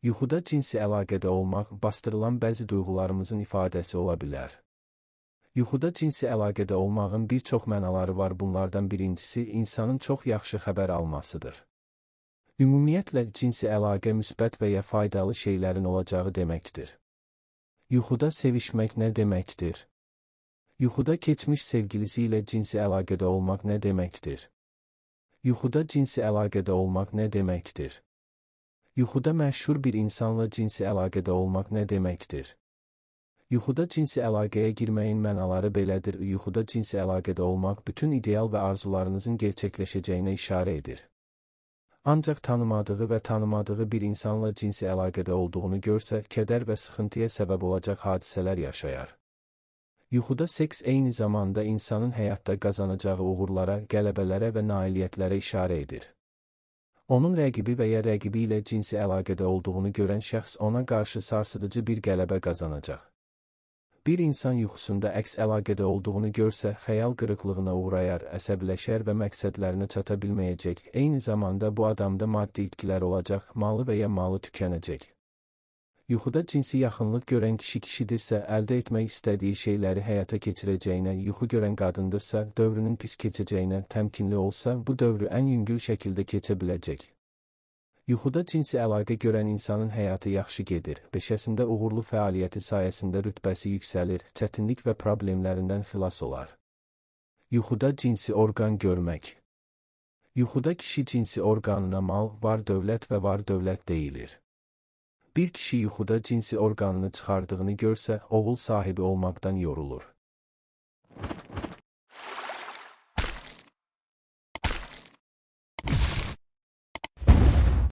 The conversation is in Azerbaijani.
Yuxuda cinsi əlaqədə olmaq bastırılan bəzi duyğularımızın ifadəsi ola bilər. Yuxuda cinsi əlaqədə olmağın bir çox mənaları var. Bunlardan birincisi insanın çox yaxşı xəbər almasıdır. Ümumiyyətlə, cinsi əlaqə müsbət və ya faydalı şeylərin olacağı deməkdir. Yuxuda sevişmək nə deməkdir? Yuxuda keçmiş sevgilisi ilə cinsi əlaqədə olmaq nə deməkdir? Yuxuda cinsi əlaqədə olmaq nə deməkdir? Yuxuda məşhur bir insanla cinsi əlaqədə olmaq nə deməkdir? Yuxuda cinsi əlaqəyə girməyin mənaları belədir. Yuxuda cinsi əlaqədə olmaq bütün ideal və arzularınızın gerçəkləşəcəyinə işarə edir. Ancaq tanımadığı və tanımadığı bir insanla cinsi əlaqədə olduğunu görsə, kədər və sıxıntıya səbəb olacaq hadisələr yaşayar. Yuxuda seks eyni zamanda insanın həyatda qazanacağı uğurlara, qələbələrə və nailiyyətlərə işarə edir. Onun rəqibi və ya rəqibi ilə cinsi əlaqədə olduğunu görən şəxs ona qarşı sarsıdıcı bir qələbə qazanacaq. Bir insan yuxusunda əks əlaqədə olduğunu görsə, xəyal qırıqlığına uğrayar, əsəbləşər və məqsədlərinə çata bilməyəcək. Eyni zamanda bu adamda maddi itkilər olacaq, malı və ya malı tükənəcək. Yuxuda cinsi yaxınlıq görən kişidirsə, əldə etmək istədiyi şeyləri həyata keçirəcəyinə, yuxu görən qadındırsa, dövrünün pis keçəcəyinə, təmkinli olsa, bu dövrü ən yüngül şəkildə keçə biləcək. Yuxuda cinsi əlaqə görən insanın həyatı yaxşı gedir, peşəsində uğurlu fəaliyyəti sayəsində rütbəsi yüksəlir, çətinlik və problemlərindən xilas olar. Yuxuda cinsi orqan görmək. Yuxuda kişi cinsi orqanına mal, var-dövlət və var-dövlət deyilir. Bir kişi yuxuda cinsi orqanını çıxardığını görsə, oğul sahibi olmaqdan yorulur.